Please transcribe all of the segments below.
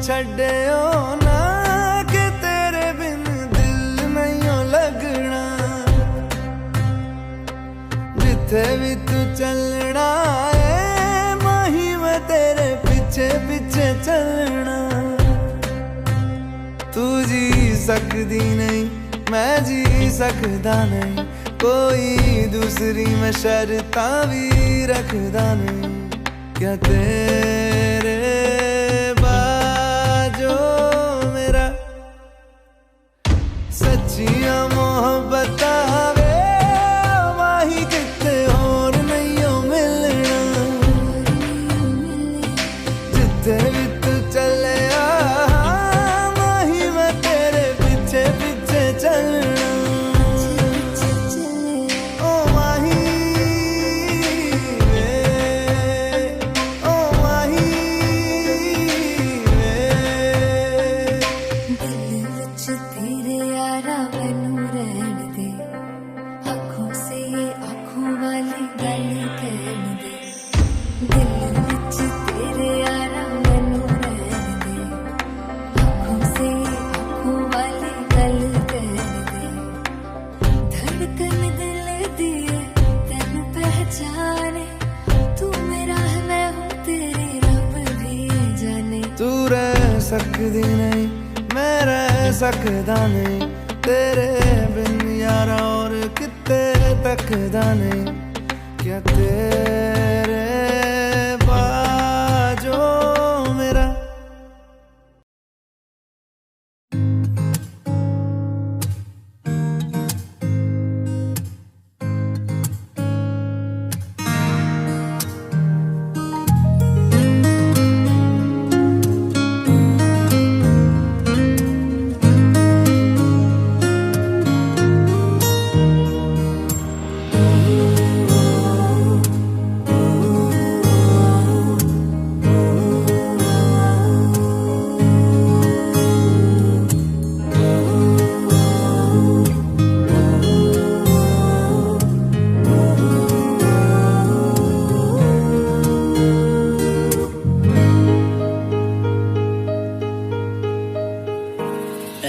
छड्डियो ना कि तेरे बिन दिल नहीं लगना। जिथे भी तू चलना है माही मैं तेरे पीछे पीछे चलना। तू जी सकदी नहीं मैं जी सकदा नहीं, कोई दूसरी मैं शर्तां भी रखदा नहीं। क्या तेरे बाजो मेरा सच्चियां मोहब्बत वे माही किते और नहीं हो मिलना। जिथे भी तू चले माही मैं तेरे पीछे पीछे चलना। तू रह सकदी नहीं मैं रह सकदा नहीं, तेरे बिन यारा और किते तकदा नहीं। क्या तेरे बाजो मेरा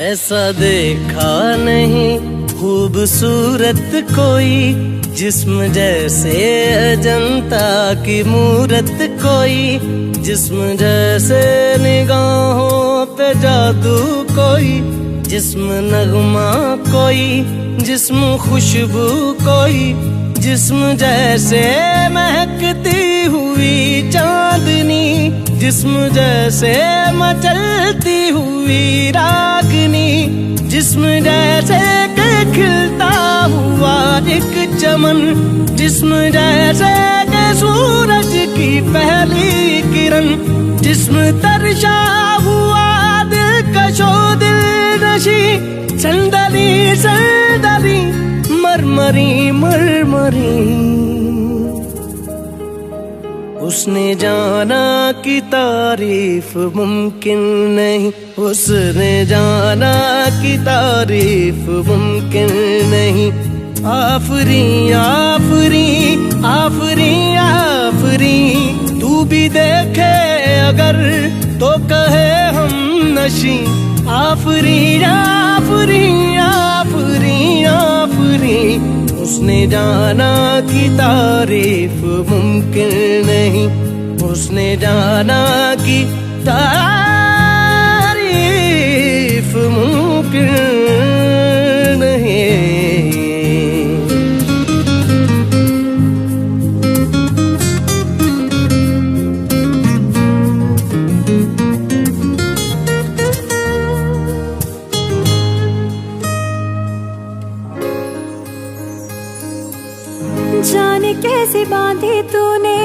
ऐसा देखा नहीं खूबसूरत कोई, जिस्म जैसे अजंता की मूरत कोई। जिस्म जैसे निगाहों पे जादू कोई, जिस्म नगमा कोई, जिस्म खुशबू कोई। जिस्म जैसे महकती हुई चांदनी, जिस्म जैसे मचलती हुई रागनी। जिस्म जैसे के खिलता हुआ एक चमन, जिस्म जैसे के सूरज की पहली किरण। जिस्म तरशा हुआ दिलकशो दिल नशी, संदली संदली मरमरी मरमरी। उसने जाना कि तारीफ मुमकिन नहीं, उसने जाना कि तारीफ मुमकिन नहीं। आफरी आफरी आफरी आफरी, तू भी देखे अगर तो कहे हम नशी। आफरी आफरी आफरी आफरी, उसने जाना कि तारीफ मुमकिन नहीं, उसने जाना कि तारीफ मुमकिन नहीं। जाने कैसे बांधी तूने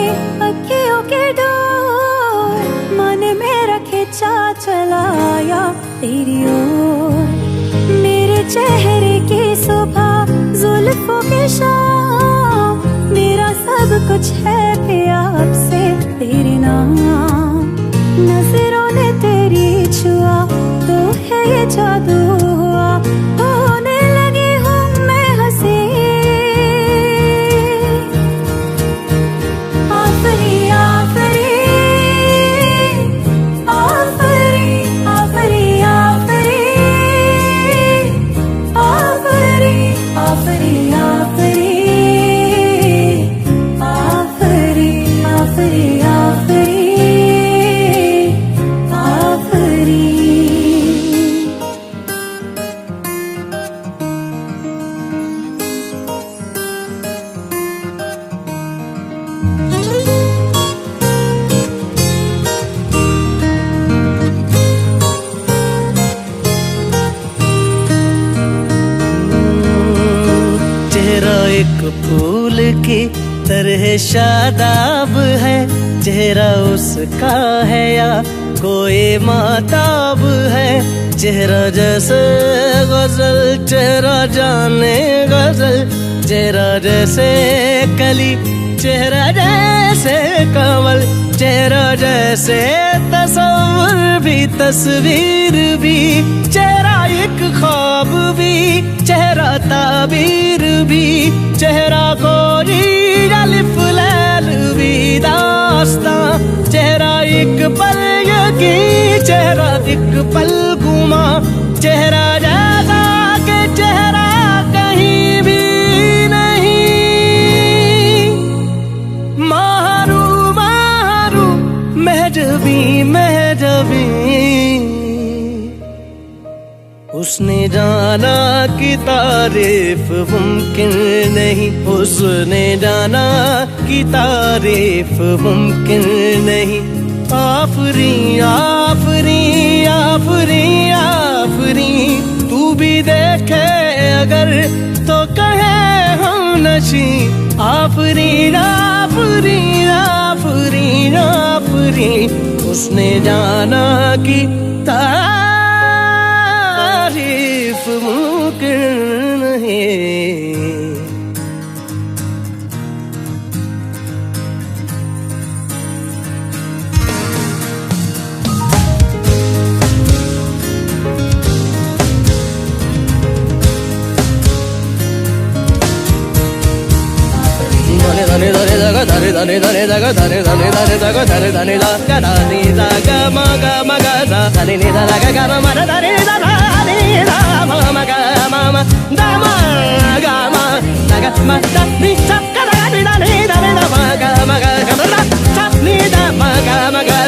अखियों के डोर, मन मेरा खिंचा चलाया तेरी ओर। मेरे चेहरे की सुबह जुल्फों के शाम, मेरा सब कुछ है प्यार से तेरे नाम। नजरों ने तेरी छुआ तो है ये जादू हुआ, होने लगी हूँ मैं हंसी। आफरी आफरी आफरी फूल की तरह शादाब है, चेहरा उसका है या कोई माताब है। चेहरा जैसे गजल, चेहरा जाने गजल, चेहरा जैसे कली, चेहरा जैसे कमल, चेहरा जैसे तस्वीर भी, तस्वीर भी, चेहरा एक ख्वाब भी, चेहरा ताबीर भी, चेहरा कोई अलिफ लैल भी दास्तां, चेहरा एक पल यकीन, चेहरा एक पल गुमा, चेहरा जैसा के चेहरा कहीं भी नहीं। मारू मारू महजबी महजबी, उसने जाना कि तारीफ मुमकिन नहीं, उसने जाना कि तारीफ मुमकिन नहीं। आफरी आफरी आफरी आफरी, तू भी देखे अगर तो कहे हम नशी। आफरी आफरी आफरी आफरी, उसने जाना कि तारीफ मुमकिन नहीं। धरे धरे धरे जग धरे धरे धरे जग धरे धरे गा नी दा गा मा गा मा गा दा धरे नी दा गा गा मा दा धरे दा नी दा मा मा गा मा मा दा मा गा मा दा गा मा दा नी सा गा दा नी दा नी दा नी दा मा गा मा गा गा मा दा सा नी दा मा गा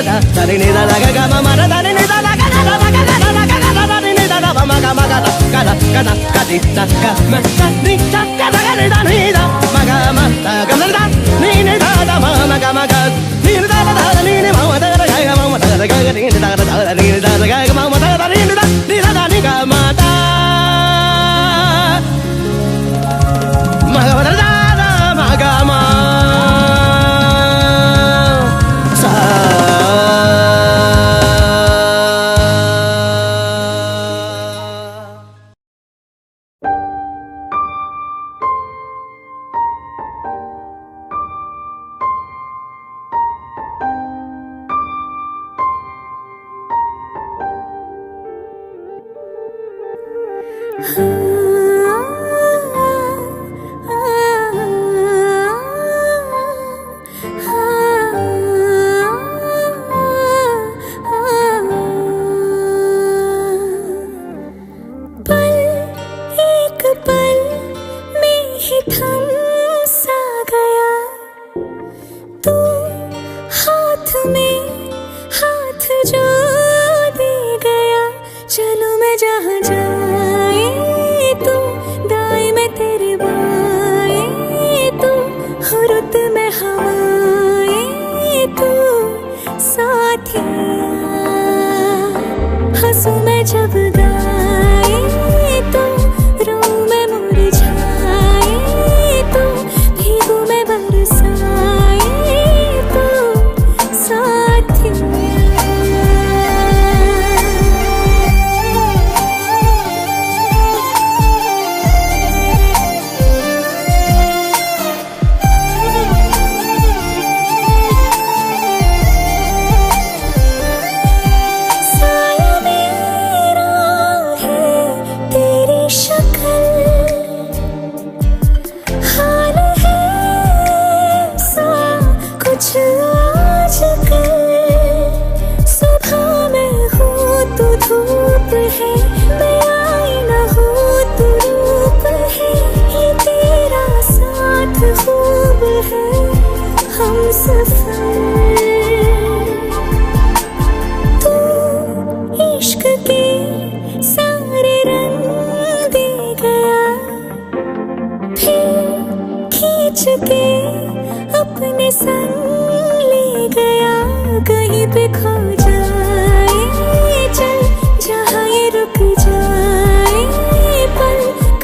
दा धरे नी दा गा मा मा दा धरे नी दा गा दा मा गा दा दा गा दा दा नी दा दा मा गा मा गा दा गा दा गा दा गा दी दा गा मा दा नी सा गा दा नी दा नी दा मा गा मा दा गा दा नी नी दा दा मा मा गा मा गा नी दा दा दा नी नी मा मा दा गा गा मा मा दा गा गा नी दा दा दा नी दा दा गा मा मा दा दा नी दा नी दा दा नी गा मा दा मा गा दा दा मा गा मा सा।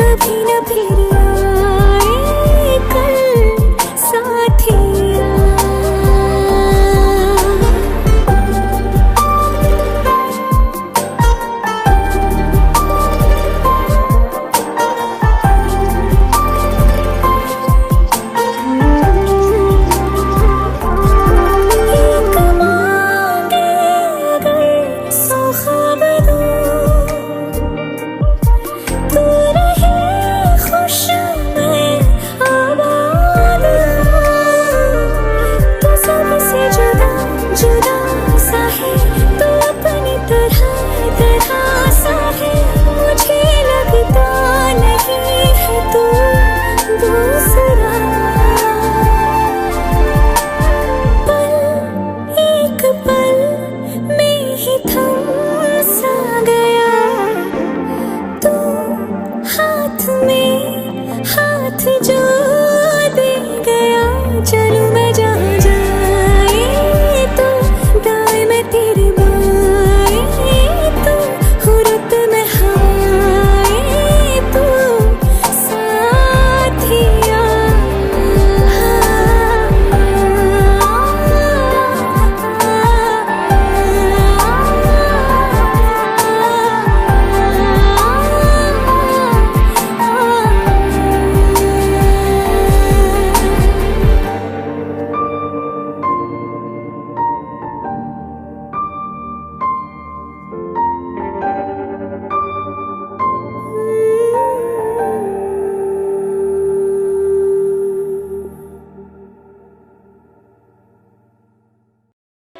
कभी न फिर आए कल।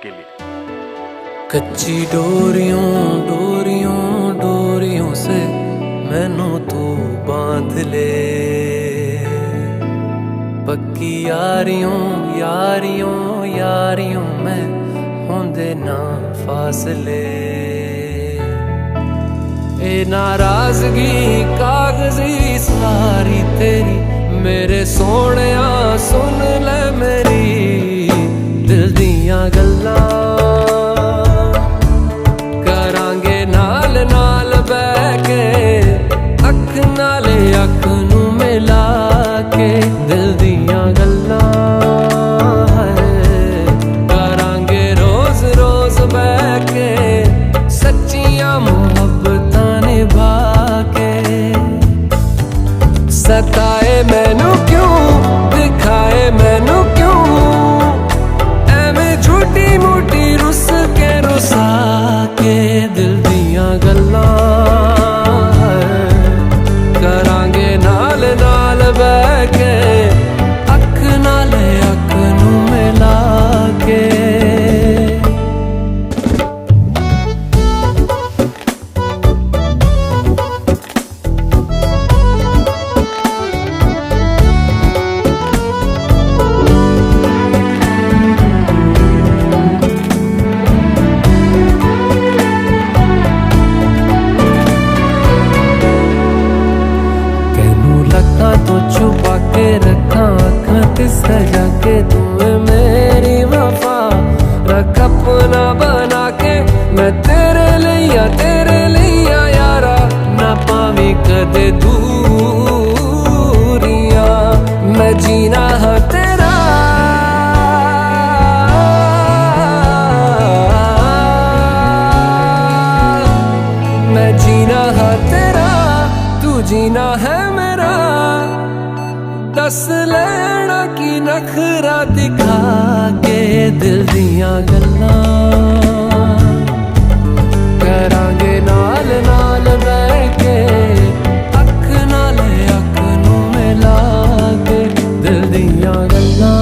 के लिए। कच्ची डोरियों डोरियों डोरियों से मैनू तू बांध ले, पक्की यारियों यारियों यारियों में होंदे ना फासले। ए नाराजगी कागजी सारी तेरी मेरे सोहणिया सुन ले मेरी दिल दियां गल्लां, करांगे नाल नाल बैठ के अख नाले अख नू मिला के दिल दियां गल्लां करांगे रोज रोज बैठ के सच्चियां मुहब्बतां निभा के। सताए मैनू क्यों दिखाए मैनू क्यों एवें झूठी मूठी रुस के रुसा के दिल दियां गल्लां करांगे नाल नाल बैठ के अख नाले अख नू मिला के। तो छुपा के रखा आँखां ते सजा के तुम्हें मेरी वफा रख अपना बना के मैं तेरे लिया यारा ना पावी कदे दूरियां मैं जीना है तेरा मैं जीना है तेरा तू जीना है मेरा। दस लेना की नखरा दिखा के दिल दियां गल्लां करांगे नाल नाल बैठ के अख नाले अख नू मिला के दिल दियां गल्लां।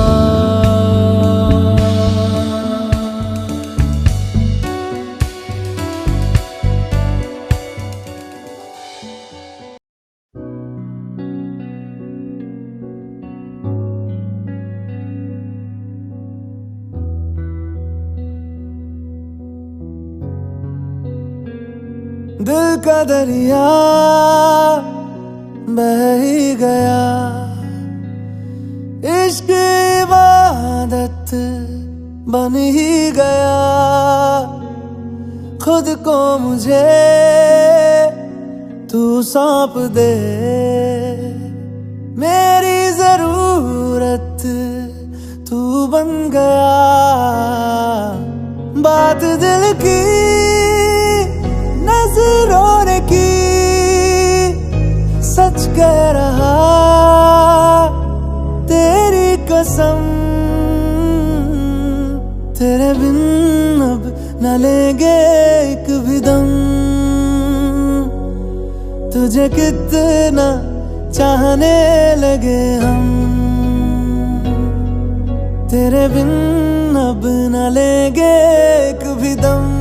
दिल का दरिया बह ही गया, इश्क इबादत बन ही गया, खुद को मुझे तू सौंप दे, मेरी जरूरत तू बन गया। बात दिल की नजरों ने की, सच कह रहा तेरी कसम, तेरे बिन अब न लेंगे एक भी दम। तुझे कितना चाहने लगे हम, तेरे बिन अब न लेंगे एक भी दम।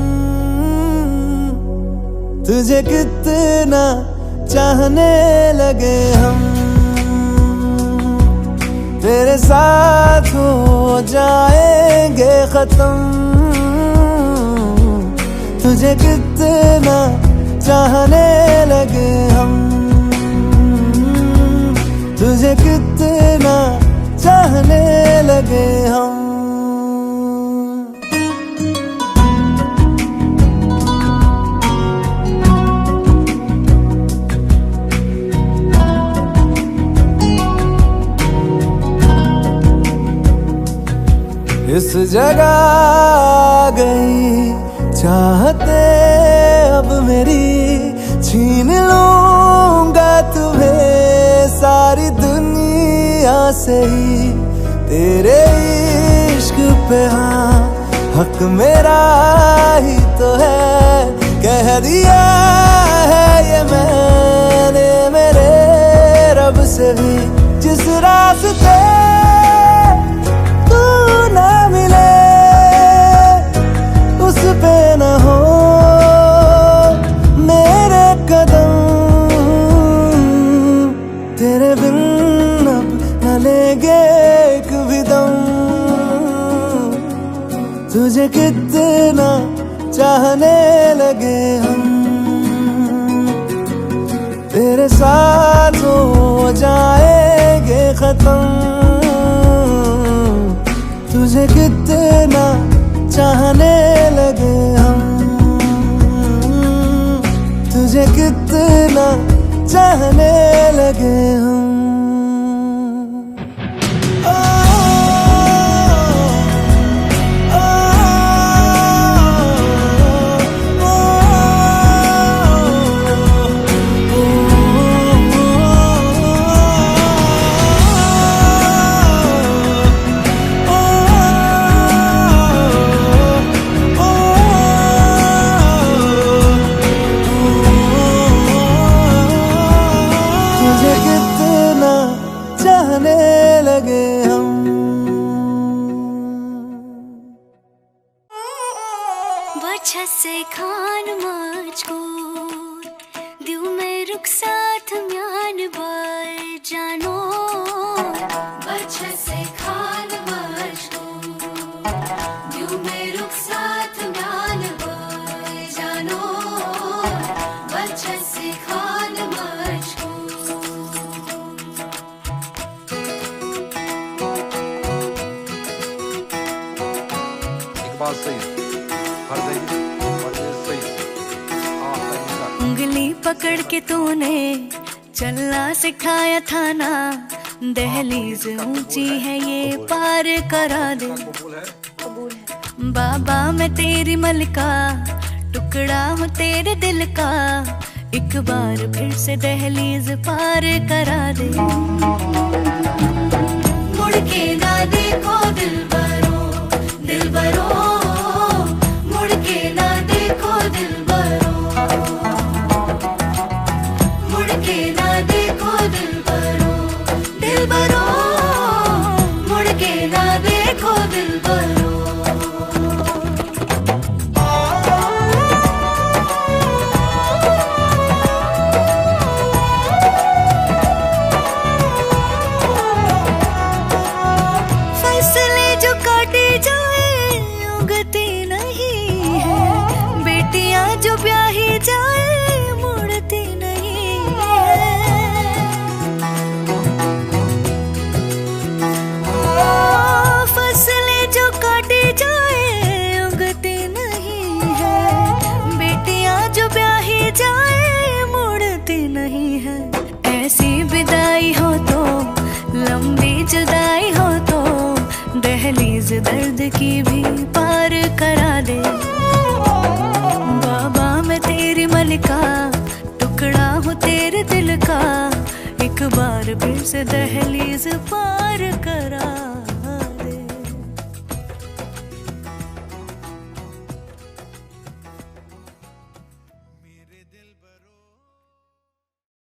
तुझे कितना चाहने लगे हम, तेरे साथ हो जाएंगे खत्म। तुझे कितना चाहने लगे हम, तुझे कितना चाहने लगे हम। इस जगह गई चाहते अब मेरी, छीन लूंगा तुम्हें सारी दुनिया से ही। तेरे इश्क पे हाँ हक मेरा ही तो है, कह दिया है ये मैंने मेरे रब से भी। जिस रास्ते तू ना मिले तुझे कितना चाहने लगे हम, तेरे साथ हो जाएंगे खत्म। तुझे कितना चाहने लगे हम, तुझे कितना चाहने लगे हम। तुझे कितना चाहने लगे हम। वजह से खान मजबूर दिल में रुक साथ म्यान बार जानो। वजह से खान मजबूर दिल में रुक साथ म्यान बार जानो। वजह से खान मजबूर। उंगली पकड़ के तूने चलना सिखाया था ना, दहलीज ऊंची है ये पार करा दे। बाबा मैं तेरी मलका, टुकड़ा हूँ तेरे दिल का, एक बार फिर से दहलीज पार करा दे। मुड़ के ना देखो दिलबरो, दिलबरो, मुड़ के ना देखो दिलबरो, मुड़ के ना देखो दिलबरो, दिलबरो, मुड़ के ना देखो दिलबरो। फैसले जो काटे जाए उगती नहीं है, बेटियां जो ब्याही जाए मुड़ती नहीं है। फसले जो काटे जाए उगती नहीं है, बेटियां जो ब्याही जाए मुड़ती नहीं है। ऐसी विदाई हो तो, लंबी जुदाई हो तो, दहलीज दर्द की भी पार करा दे। बाबा मैं तेरी मलिका, टुकड़ा हूँ तेरे दिल का, एक बार फिर से दहलीज पार करा